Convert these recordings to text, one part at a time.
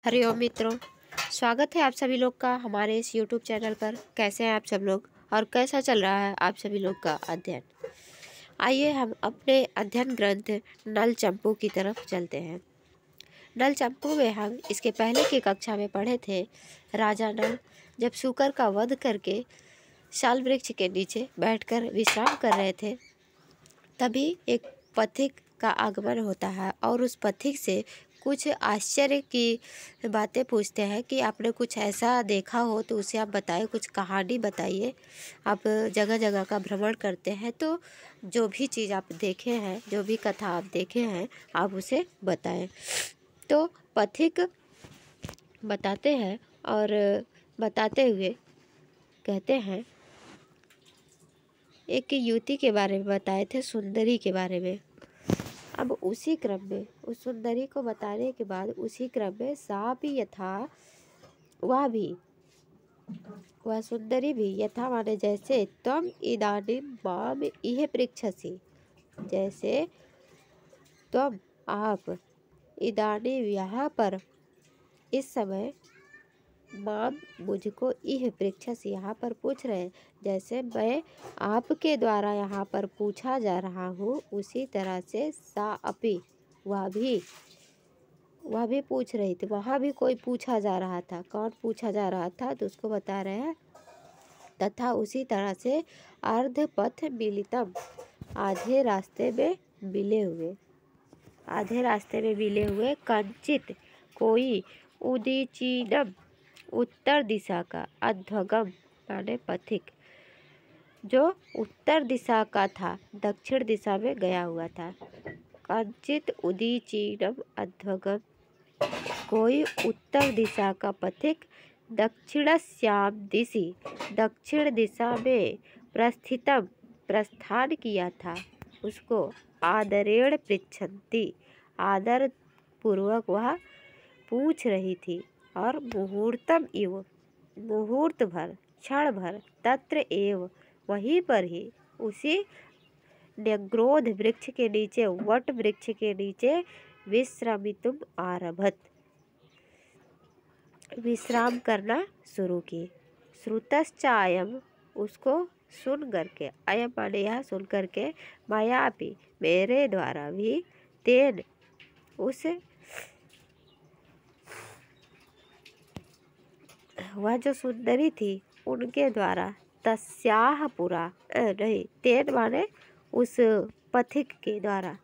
हरिओम मित्रों, स्वागत है आप सभी लोग का हमारे इस YouTube चैनल पर। कैसे हैं आप सब लोग और कैसा चल रहा है आप सभी लोग का अध्ययन। आइए हम अपने अध्ययन ग्रंथ नल चंपू की तरफ चलते हैं। नल चंपू में हम इसके पहले की कक्षा में पढ़े थे। राजा नल जब शूकर का वध करके शाल वृक्ष के नीचे बैठकर विश्राम कर रहे थे, तभी एक पथिक का आगमन होता है और उस पथिक से कुछ आश्चर्य की बातें पूछते हैं कि आपने कुछ ऐसा देखा हो तो उसे आप बताइए, कुछ कहानी बताइए। आप जगह जगह का भ्रमण करते हैं तो जो भी चीज़ आप देखे हैं, जो भी कथा आप देखे हैं, आप उसे बताएं। तो पथिक बताते हैं और बताते हुए कहते हैं, एक युवती के बारे में बताए थे, सुंदरी के बारे में। अब उसी क्रम में उस सुंदरी को बताने के बाद उसी क्रम में सा भी यथा, वह सुंदरी भी यथा माने जैसे, त्वम इदानीं माम इह पृच्छसि, जैसे तुम आप इदानीं यहाँ पर इस समय, माम मुझको इह पृच्छस यहाँ पर पूछ रहे, जैसे मैं आपके द्वारा यहाँ पर पूछा जा रहा हूँ, उसी तरह से सा अपि, वह भी पूछ रही थी। वहाँ भी कोई पूछा जा रहा था। कौन पूछा जा रहा था तो उसको बता रहे हैं। तथा उसी तरह से अर्ध पथ मिलितम, आधे रास्ते में मिले हुए, कंचित कोई, उदीचीनम उत्तर दिशा का, अध्वगम माने पथिक जो उत्तर दिशा का था दक्षिण दिशा में गया हुआ था। कंचित उदीचीनम अध्वगम, कोई उत्तर दिशा का पथिक दक्षिणस्याम दिशि, दक्षिण दिशा में प्रस्थितम प्रस्थान किया था, उसको आदरेण पृच्छन्ति, आदर पूर्वक वह पूछ रही थी। और मुहूर्तम इव, मुहूर्त भर, क्षण भर, तत्र एव, वहीं पर ही, उसी न्यग्रोध वृक्ष के नीचे, वट वृक्ष के नीचे विश्रमितुम आरभत, विश्राम करना शुरू की। श्रुतश्चायम, उसको सुन करके, अयम माने यह सुन करके, मयापि मेरे द्वारा भी, तेन उस, वह जो सुंदरी थी उनके द्वारा, तस्याह पुरा, नहीं, तेन माने उस पथिक के द्वारा,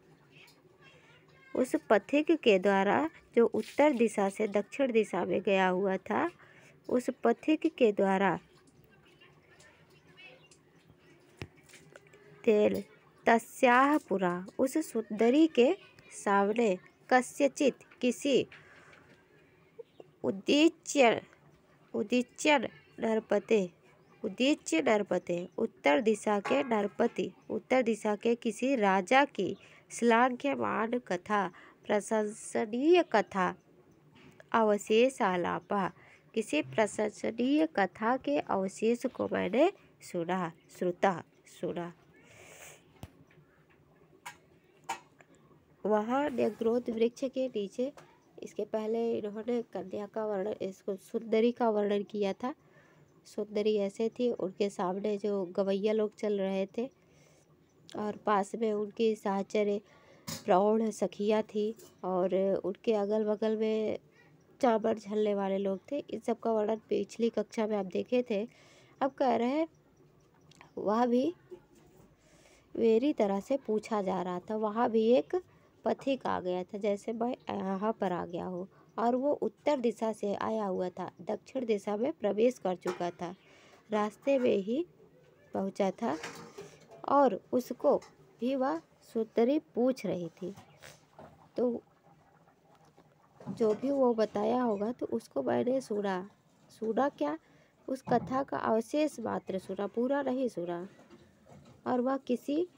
उस पथिक के द्वारा जो उत्तर दिशा से दक्षिण दिशा में गया हुआ था, उस पथिक के द्वारा, तेन तस्याह पुरा, उस सुंदरी के सामने, कस्यचित किसी, उदीच्य नरपते, उत्तर दिशा के नरपति, उत्तर दिशा के किसी राजा की श्लाघ्यमान कथा, प्रशंसनीय कथा, अवशेष आलापा, किसी प्रशंसनीय कथा के अवशेष को मैंने सुना, सुना। वहाँ न्यग्रोध वृक्ष के नीचे, इसके पहले इन्होंने कन्या का वर्णन, इसको सुंदरी का वर्णन किया था। सुंदरी ऐसे थी, उनके सामने जो गवैया लोग चल रहे थे और पास में उनकी साहचर्य प्रौढ़ सखिया थी और उनके अगल बगल में चामर झलने वाले लोग थे। इन सब का वर्णन पिछली कक्षा में आप देखे थे। अब कह रहे हैं वह भी मेरी तरह से पूछा जा रहा था। वहाँ भी एक पथिक आ गया था, जैसे मैं यहाँ पर आ गया हूँ, और वो उत्तर दिशा से आया हुआ था, दक्षिण दिशा में प्रवेश कर चुका था, रास्ते में ही पहुँचा था और उसको भी वह सुंदरी पूछ रही थी। तो जो भी वो बताया होगा तो उसको मैंने सुना क्या, उस कथा का अवशेष मात्र सुना, पूरा नहीं सुना। और वह किसी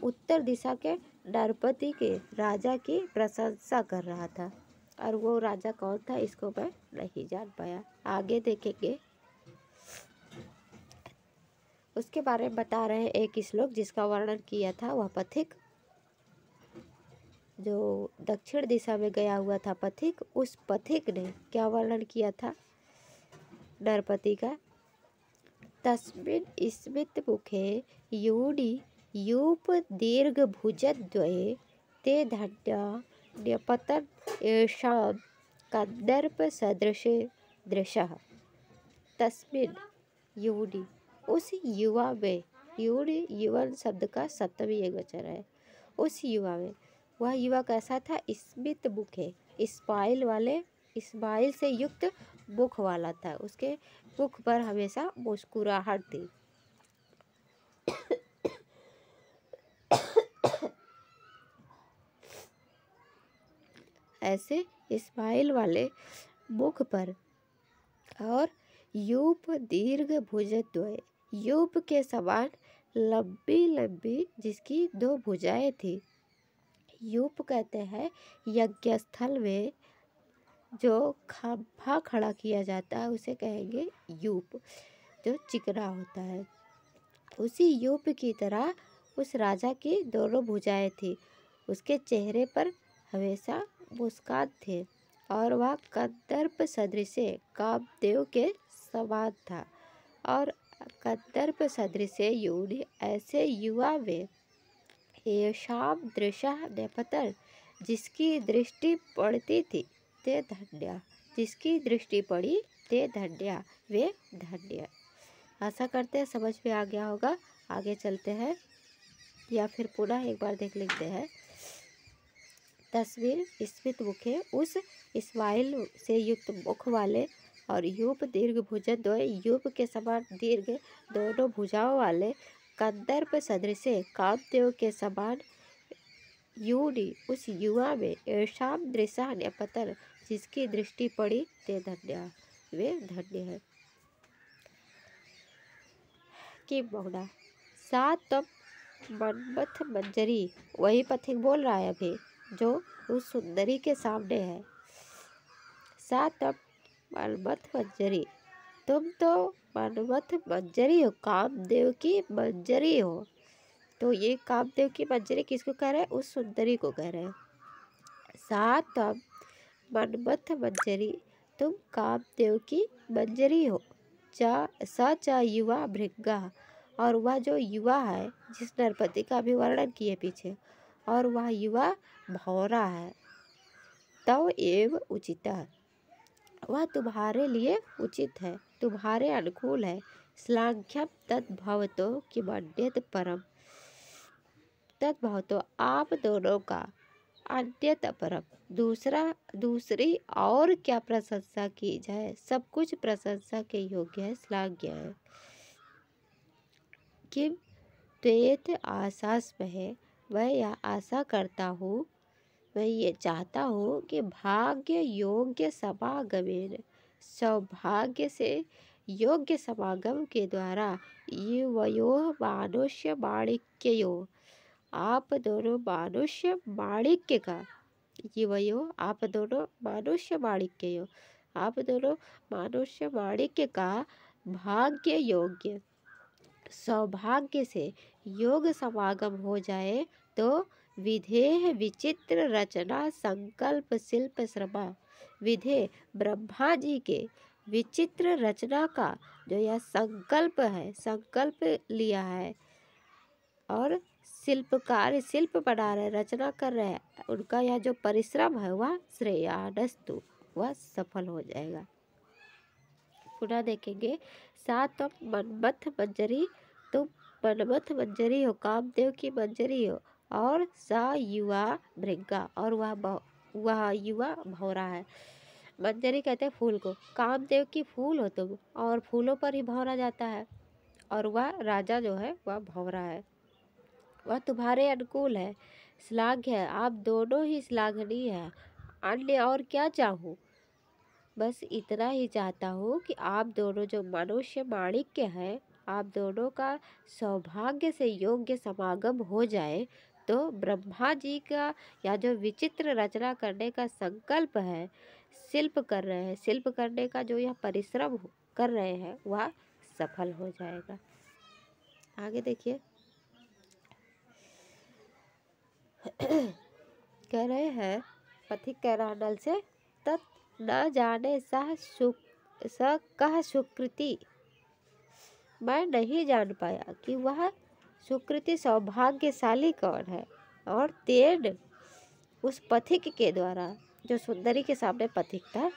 उत्तर दिशा के नरपति के राजा की प्रशंसा कर रहा था, और वो राजा कौन था इसको मैं नहीं जान पाया। आगे देखेंगे। उसके बारे में बता रहे हैं एक श्लोक जिसका वर्णन किया था वह पथिक। जो दक्षिण दिशा में गया हुआ था पथिक, उस पथिक ने क्या वर्णन किया था नरपति का? तस्मिन् स्मितमुखे यूनि यूप दीर्घभुजद्वये ते धन्या न्यपतन् येषां कन्दर्पसदृशे दृशः। तस्मिन् यूनि, उस युवा में, यूनि युवन शब्द का सप्तमी एकवचन है। उस युवा में, वह युवा कैसा था? स्मित मुखे, स्माइल से युक्त मुख वाला था। उसके मुख पर हमेशा मुस्कुराहट थी। ऐसे स्माइल वाले मुख पर, और यूप दीर्घ भुजद्वय, यूप के समान लंबी लंबी जिसकी 2 भुजाएं थी। यूप कहते हैं यज्ञ स्थल में जो खंभा खड़ा किया जाता है उसे कहेंगे यूप, जो चिकना होता है। उसी यूप की तरह उस राजा की दोनों भुजाएं थी। उसके चेहरे पर हमेशा मुस्कान थे और वह कंदर्प सदृश कामदेव के समान था। और कंदर्प सदृश यूनि, ऐसे युवा में येषां दृशः नेपतन्, जिसकी दृष्टि पड़ती थी, ते धन्या, जिसकी दृष्टि पड़ी ते धन्या, वे धन्य। आशा करते हैं समझ में आ गया होगा। आगे चलते हैं, या फिर पुनः एक बार देख लेते हैं। तस्वीर स्मित मुखे, उस स्माइल से युक्त मुख वाले और यूप दीर्घ भुजद्वय, यूप के समान दीर्घ दोनों भुजाओं वाले, कंदर्प सदृश कामदेव के समान यूनि, उस युवा में येषां दृशः नेपतन्, जिसकी दृष्टि पड़ी ते धन्या, वे धन्य है। कि बहुड़ा सा तब मनमथ मंजरी, वही पथिक बोल रहा है अभी, जो उस सुंदरी के सामने है। सा तब मनमथ मंजरी, तुम तो मनमथ मंजरी हो, कामदेव की मंजरी हो। तो ये कामदेव की मंजरी किसको कह रहे हैं? उस सुंदरी को कह रहे हैं। सा तब मनमथ मंजरी, तुम कामदेव की मंजरी हो। चा युवा भृंगा, और वह जो युवा है जिस नरपति का भी वर्णन किए पीछे, और वह युवा भौरा है। तव एव उचिता, वह तुम्हारे लिए उचित है, तुम्हारे अनुकूल है। श्लाघ्यम तद्भवतो किमन्यत् परम, तद्भवतो आप दोनों का, अन्यत् परम दूसरी और क्या प्रशंसा की जाए, सब कुछ प्रशंसा के योग्य है, श्लाघ्य है। किम त्वेत आशास्महे, मैं यह आशा करता हूँ, मैं ये चाहता हूँ कि भाग्य योग्य समागमेन, सौभाग्य से योग्य समागम के द्वारा, युवयोः मानुष्य माणिक्ययोः, आप दोनों मानुष्य माणिक्य का, युवयोः आप दोनों मानुष्य माणिक्ययोः, आप दोनों मानुष्य माणिक्य का भाग्य योग्य सौभाग्य से योग समागम हो जाए तो विधेय विचित्र रचना संकल्प शिल्प श्रमा, विधेय ब्रह्मा जी के विचित्र रचना का जो यह संकल्प है, संकल्प लिया है, और शिल्पकार शिल्प बना रहे, रचना कर रहे हैं, उनका यह जो परिश्रम है वह श्रेयानस्तु, वह सफल हो जाएगा। पुनः देखेंगे। सात मनमथ मंजरी, तुम मनमथ मंजरी हो, कामदेव की मंजरी हो। और सा युवा भृंगा, और वह युवा भौरा है। मंजरी कहते हैं फूल को, कामदेव की फूल हो तुम, और फूलों पर ही भौरा जाता है। और वह राजा जो है वह भौरा है, वह तुम्हारे अनुकूल है, श्लाघ्य है, आप दोनों ही श्लाघनीय है। अन्य और क्या चाहूँ, बस इतना ही चाहता हूँ कि आप दोनों जो मनुष्य माणिक्य है, आप दोनों का सौभाग्य से योग्य समागम हो जाए, तो ब्रह्मा जी का या जो विचित्र रचना करने का संकल्प है, शिल्प कर रहे हैं, शिल्प करने का जो यह परिश्रम कर रहे हैं, वह सफल हो जाएगा। आगे देखिए। कह रहे हैं, पथिक कह रहा नल से, तत् न जाने स कह सुकृति, मैं नहीं जान पाया कि वह सुकृति सौभाग्यशाली कौन है। और तेन उस पथिक के द्वारा, जो सुंदरी के सामने पथिक था,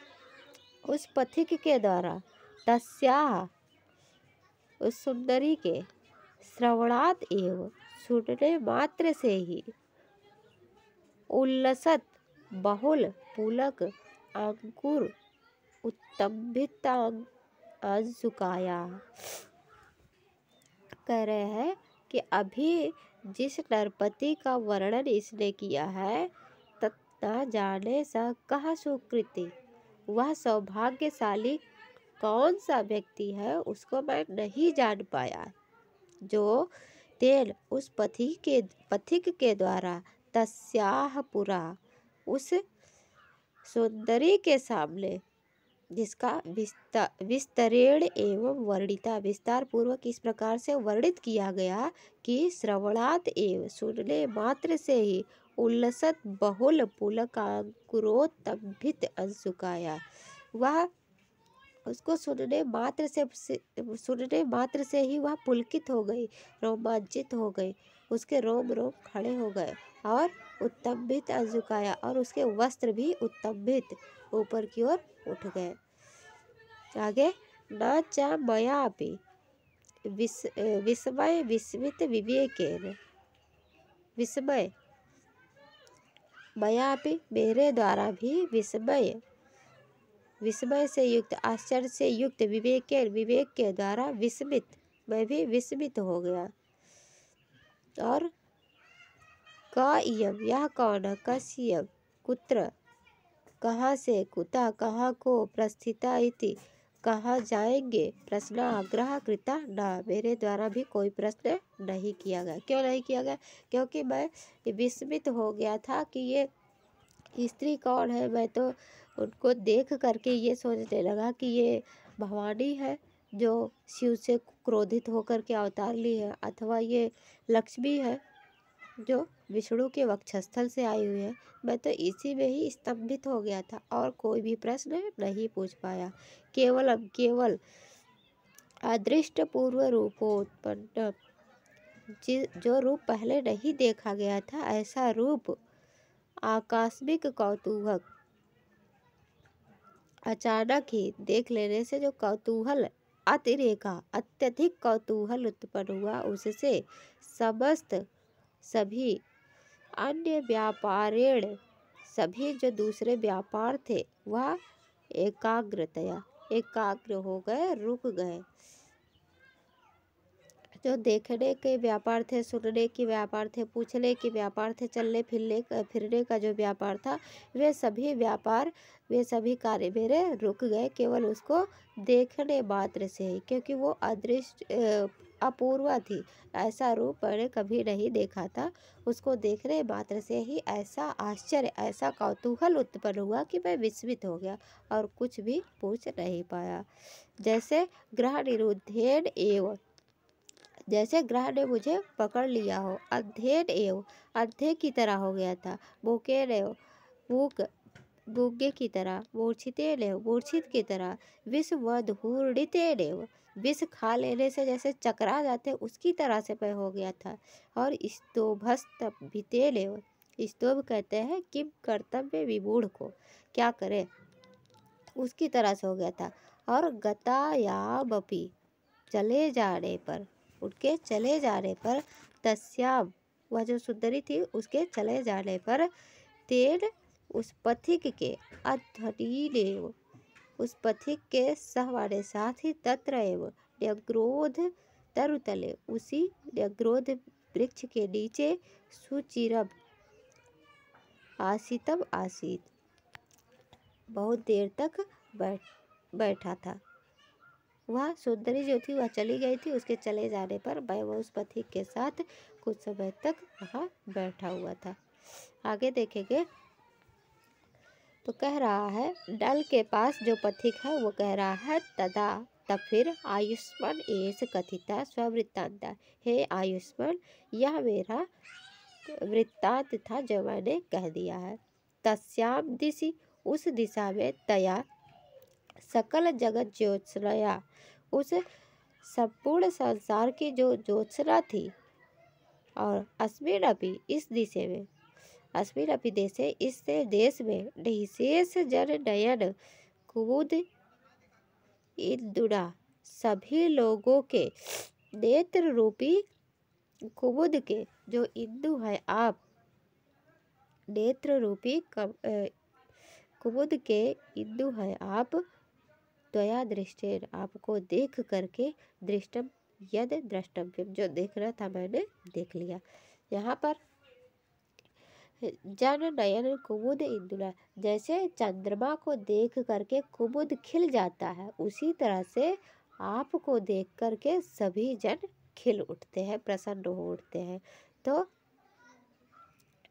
उस पथिक के द्वारा तस्याः उस सुंदरी के श्रवणात् एव सुनने मात्र से ही उल्लसत बहुल पुलक अंकुर उत्तंभित अंशुकाया। कह रहे हैं कि अभी जिस नरपति का वर्णन इसने किया है, तत्ना जाने स कह सुकृति, वह सौभाग्यशाली कौन सा व्यक्ति है, उसको मैं नहीं जान पाया, जो तेन उस पथिक के द्वारा तस्याह पुरा, उस सुंदरी के सामने, जिसका विस्तरेण एवं वर्णिता, विस्तार पूर्वक इस प्रकार से वर्णित किया गया कि श्रवणात् एव सुनने मात्र से ही उल्लसत बहुल पुलकांकुरोत्तंभित अंशुकाया, वह उसको सुनने मात्र से ही वह पुलकित हो गई, रोमांचित हो गई, उसके रोम रोम खड़े हो गए, और उत्तंभित अंशुकाया, और उसके वस्त्र भी उत्तंभित ऊपर की ओर उठ गए। आगे, न च मयापि विस्मय विस्मित विवेकेन, विस्मय मयापि मेरे द्वारा भी विस्मय से युक्त, आश्चर्य से युक्त, विवेक के द्वारा विस्मित, मैं भी विस्मित हो गया। और का इयम, यह कौन है, कस्य कुत्र, कहाँ से, कुतः कहाँ को, प्रस्थिता इति, कहाँ जाएंगे, प्रश्न आग्रह कृता न, मेरे द्वारा भी कोई प्रश्न नहीं किया गया। क्यों नहीं किया गया? क्योंकि मैं विस्मित हो गया था कि ये स्त्री कौन है। मैं तो उनको देख करके ये सोचने लगा कि ये भवानी है जो शिव से क्रोधित होकर के अवतार ली है, अथवा ये लक्ष्मी है जो विष्णु के वक्षस्थल से आई हुई है। मैं तो इसी में ही स्तंभित हो गया था और कोई भी प्रश्न नहीं पूछ पाया। केवल अदृष्ट पूर्व रूपोत्पन्न, जो रूप पहले नहीं देखा गया था, ऐसा रूप आकस्मिक कौतूहल, अचानक ही देख लेने से जो कौतूहल अतिरेका, अत्यधिक कौतूहल उत्पन्न हुआ, उससे समस्त सभी अन्य व्यापारेण, सभी जो दूसरे व्यापार थे वह एकाग्र हो गए, रुक गए। जो देखने के व्यापार थे, सुनने के व्यापार थे, पूछने के व्यापार थे, चलने फिरने का जो व्यापार था, वे सभी कार्य मेरे रुक गए, केवल उसको देखने मात्र से ही, क्योंकि वो अदृश्य अपूर्वा थी। ऐसा रूप मैंने कभी नहीं देखा था। उसको देखने मात्र से ही ऐसा आश्चर्य, ऐसा कौतूहल उत्पन्न हुआ कि मैं विस्मित हो गया और कुछ भी पूछ नहीं पाया। जैसे ग्रह निरुद्धेन एवं, जैसे ग्रह ने मुझे पकड़ लिया हो, अध्ययन एवं, अंधे की तरह हो गया था, मूकेन एवं, गूंगे की तरह, मूर्छितेन एवं, मूर्छित की तरह, विषवधूर्णितेन एवं, विष खा लेने से जैसे चकरा जाते उसकी तरह से मैं हो गया था। और स्तोभस्तभितेन एवं, स्तोभ कहते हैं किम कर्तव्य विमूढ़ को, क्या करे, उसकी तरह से हो गया था। और गतायामपि, चले जाने पर, उनके चले जाने पर, तस्याम, वह जो सुंदरी थी उसके चले जाने पर, तेन उस पथिक के, अधनीनेव, उस पथिक के सहवाने साथ ही, तत्र एवं न्यग्रोध तरुतले, उसी न्यग्रोध वृक्ष के नीचे, सुचिरम आसीतम आसीत, बहुत देर तक बैठा था। वह सुंदरी जो थी वह चली गई थी, उसके चले जाने पर मैं उस पथिक के साथ कुछ समय तक वहाँ बैठा हुआ था। आगे देखेंगे तो कह रहा है, डल के पास जो पथिक है वो कह रहा है, तब फिर आयुष्मान एस कथिता स्ववृत्तांता, हे आयुष्मान, यह मेरा वृत्तांत था जो मैंने कह दिया है। तस्याम दिशि, उस दिशा में, तया सकल जगत ज्योत्सनया, उस संपूर्ण संसार की जो ज्योत्सना थी, और अस्मिन् अपि, इस दिशा में, अस्मिन् अपि देशे, इस देश में, निशेष जन नयन कुमुद इंदुना, सभी लोगों के नेत्र रूपी कुमुद के, जो इंदु है आप, नेत्र रूपी कुमुद के इंदु है आप, त्वया दृष्टेन, आपको देख करके, दृष्टम यद द्रष्टव्यम, जो देखना था मैंने देख लिया। यहाँ पर जन नयन कुमुद इंदुला, जैसे चंद्रमा को देख करके कुमुद खिल जाता है, उसी तरह से आपको देख करके सभी जन खिल उठते हैं, प्रसन्न हो उठते हैं। तो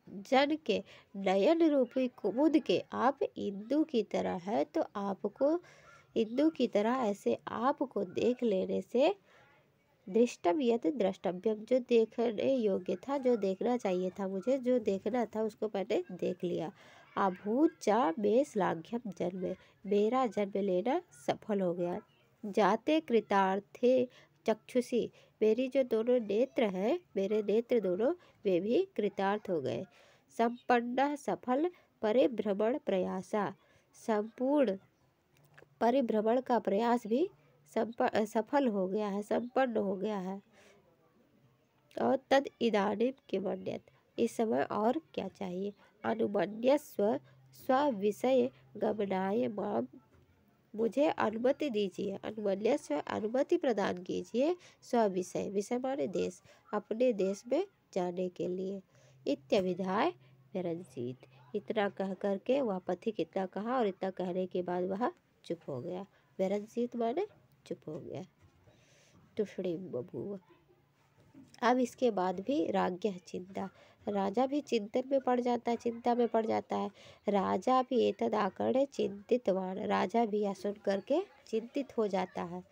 जन के नयन रूपी कुमुद के आप इंदु की तरह है, तो आपको इंदु की तरह ऐसे आपको देख लेने से, दृष्टम यत द्रष्टव्यम, जो देखने योग्य था, जो देखना चाहिए था मुझे, जो देखना था उसको मैंने देख लिया। अभूत चा में श्लाघ्यम, जन्म, मेरा जन्म लेना सफल हो गया। जाते कृतार्थे चक्षुषी, मेरी जो दोनों नेत्र हैं, मेरे नेत्र दोनों, वे भी कृतार्थ हो गए। संपन्ना सफल परिभ्रमण प्रयासा, संपूर्ण परिभ्रमण का प्रयास भी सफल हो गया है, संपन्न हो गया है। और तद इदानीम किमन्यत्, इस समय और क्या चाहिए। अनुमन्यस्व स्वविषय गमनाय माम, मुझे अनुमति दीजिए, अनुमन्यस्व, अनुमति प्रदान कीजिए, स्वविषय, विषय माने देश, अपने देश में जाने के लिए। इत्यभिधाय विरंजीत, इतना कह करके वह पथिक इतना कहा, और इतना कहने के बाद वह चुप हो गया। विरंजीत माने चुप हो गया। तुष्णीम बभूव। अब इसके बाद भी राज्ञ चिंता, राजा भी चिंतन में पड़ जाता है, चिंता में पड़ जाता है। राजा भी एतद आकर्ण्य चिंतितवान, राजा भी यह सुन करके चिंतित हो जाता है।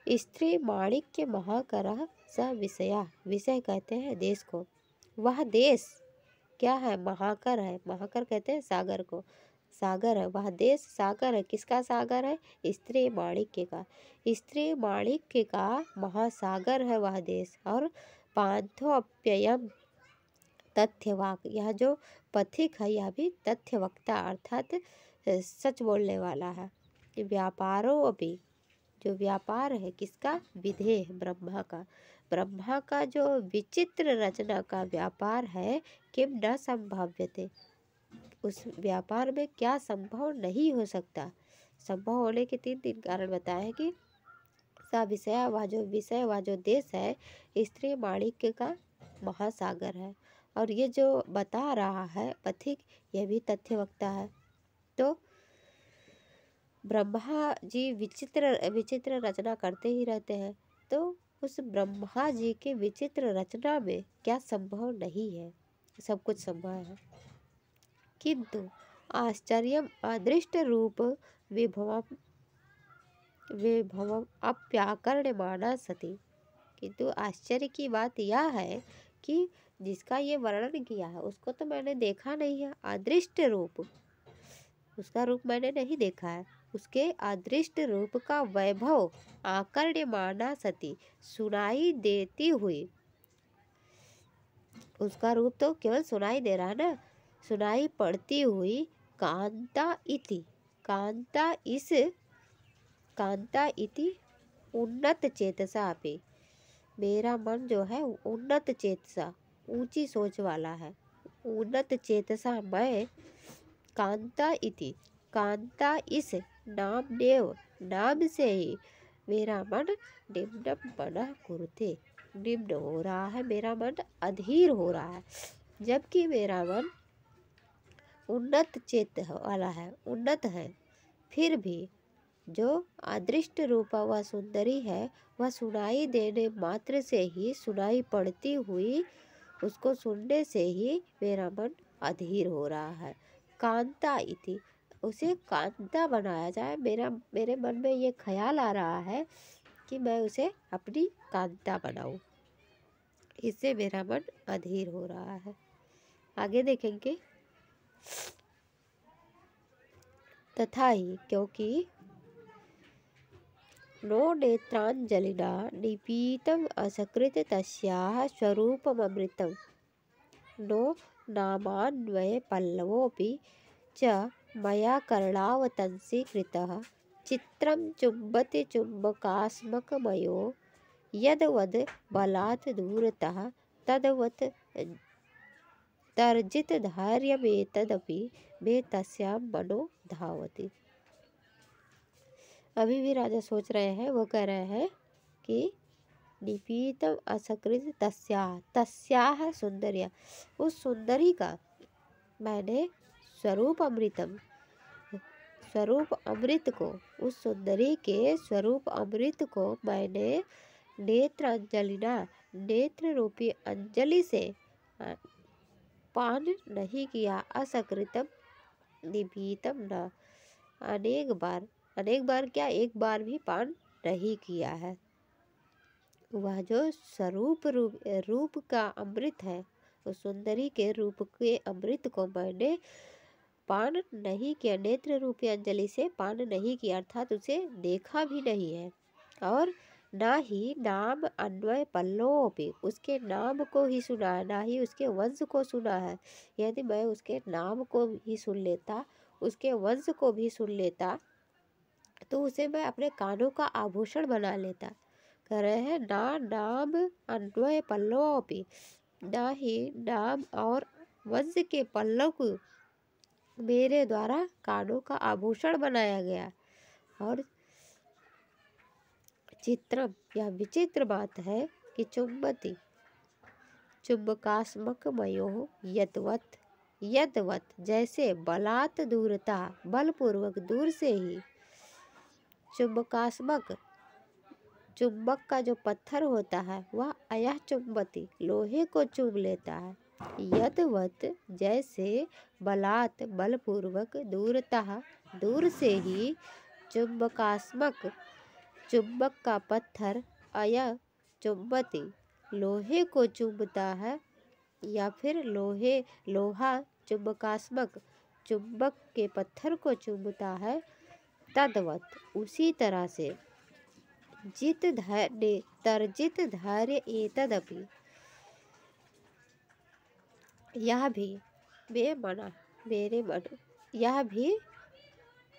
स्त्री माणिक्य महाकरः स विषया, विषय कहते हैं देश को, वह देश क्या है, महाकर है, महाकर कहते हैं सागर को, सागर है वह देश, सागर है, किसका सागर है, स्त्री माणिक्य का, स्त्री माणिक्य का महासागर है वह देश। और पांथोप्ययम तथ्यवाक, यह जो पथिक है यह भी तथ्यवक्ता अर्थात सच बोलने वाला है। व्यापारो अभी, जो व्यापार है किसका, विधेय, ब्रह्मा का, ब्रह्मा का जो विचित्र रचना का व्यापार है, किम न संभाव्यते, उस व्यापार में क्या संभव नहीं हो सकता। संभव होने के तीन कारण बताए हैं कि सा विषय, वह जो विषय, वह जो देश है, स्त्री माणिक्य का महासागर है। और ये जो बता रहा है पथिक, यह भी तथ्यवक्ता है। तो ब्रह्मा जी विचित्र रचना करते ही रहते हैं, तो उस ब्रह्मा जी के विचित्र रचना में क्या संभव नहीं है, सब कुछ संभव है। किंतु आश्चर्यम अदृष्ट रूप विभवम अप्याकर्ण्यमाना सती, किंतु आश्चर्य की बात यह है कि जिसका ये वर्णन किया है उसको तो मैंने देखा नहीं है, अदृष्ट रूप, उसका रूप मैंने नहीं देखा है, उसके अदृष्ट रूप का वैभव आकर्ण्यमाना सती, सुनाई देती हुई, उसका रूप तो केवल सुनाई दे रहा है ना, सुनाई पड़ती हुई, कांता इति, कांता इति उन्नत चेतसा पे, मेरा मन जो है उन्नत चेतसा, ऊंची सोच वाला है, उन्नत चेतसा मैं, कांता इति, कांता इस नामदेव, नाम से ही मेरा मन निम्न बना कुरुते, निम्न हो रहा है, मेरा मन अधीर हो रहा है। जबकि मेरा मन उन्नत चेत वाला है, उन्नत है, फिर भी जो अदृष्ट रूपा वह सुंदरी है, वह सुनाई देने मात्र से ही, सुनाई पड़ती हुई, उसको सुनने से ही मेरा मन अधीर हो रहा है। कांता इति, उसे कांता बनाया जाए, मेरे मन में ये ख्याल आ रहा है कि मैं उसे अपनी कांता बनाऊं, इससे मेरा मन अधीर हो रहा है। आगे देखेंगे। तथा ही क्योंकि नो नेत्रांजलिना निपीतम असकृत तस्याः स्वरूपममृतं नो नामान्वय पल्लवोऽपि च मया कर्णावतंसि कृतः चित्रं चुम्बति चुम्बकास्मकमयो यद्वद् बलात् दूरतः तद्वत् तर्जित धैर्यमेतदपि मे तस्यां मनो धावति। अभी भी राजा सोच रहे हैं, वो कह रहे हैं कि निपीतम असकृत तस्याः सुंदरिया, उस सुंदरी का मैंने स्वरूप अमृतम, स्वरूप अमृत को, उस सुंदरी के स्वरूप अमृत को मैंने नेत्र अंजलिना, नेत्र रूपी अंजलि से पान नहीं किया। असकृतम निपीतम न, अनेक बार क्या, एक बार भी पान नहीं किया है। वह जो स्वरूप रूप का अमृत है, उस सुंदरी के रूप के अमृत को मैंने पान नहीं किया, नेत्र रूपी अंजलि से पान नहीं किया, अर्थात उसे देखा भी नहीं है। और ना ही नाम अन्वय पल्लवोपि, उसके नाम को ही सुना है, ना ही उसके वंश को सुना है। यदि मैं उसके नाम को ही सुन लेता, उसके वंश को भी सुन लेता, तो उसे मैं अपने कानों का आभूषण बना लेता। कह रहे हैं ना नाम अन्वय पल्लवोपि, ना ही नाम और वंश के पल्लव को मेरे द्वारा कानों का आभूषण बनाया गया। और चित्रम, यह विचित्र बात है कि चुम्बती चुम्बकास्मकमयो यद्वत् जैसे बलात् दूरता, बलपूर्वक दूर से ही, चुम्बकास्मक चुंबक का जो पत्थर होता है वह अयः चुम्बती, लोहे को चुभ लेता है। यद्वत् जैसे बलात् बलपूर्वक, दूरतः दूर से ही, चुम्बकास्मक चुंबक का पत्थर अयः चुम्बती, लोहे को चुभता है, या फिर लोहा चुम्बकास्मक चुंबक के पत्थर को चुभता है। तद्वत् उसी तरह से, तर्जित धैर्य एतदपि, यह भी यह भी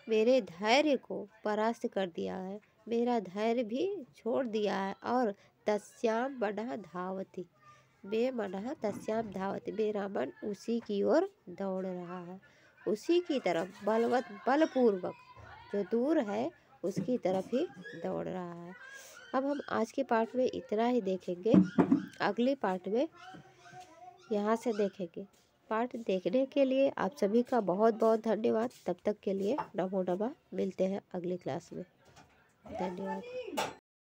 मेरे धैर्य को परास्त कर दिया है, मेरा धैर्य भी छोड़ दिया है। और तस्याम मनः धावति, तस्याम धावति, मेरा मन उसी की ओर दौड़ रहा है, उसी की तरफ बलपूर्वक, जो दूर है उसकी तरफ ही दौड़ रहा है। अब हम आज के पार्ट में इतना ही देखेंगे, अगले पार्ट में यहाँ से देखेंगे। पार्ट देखने के लिए आप सभी का बहुत बहुत धन्यवाद। तब तक के लिए नमो नमः। मिलते हैं अगली क्लास में। धन्यवाद।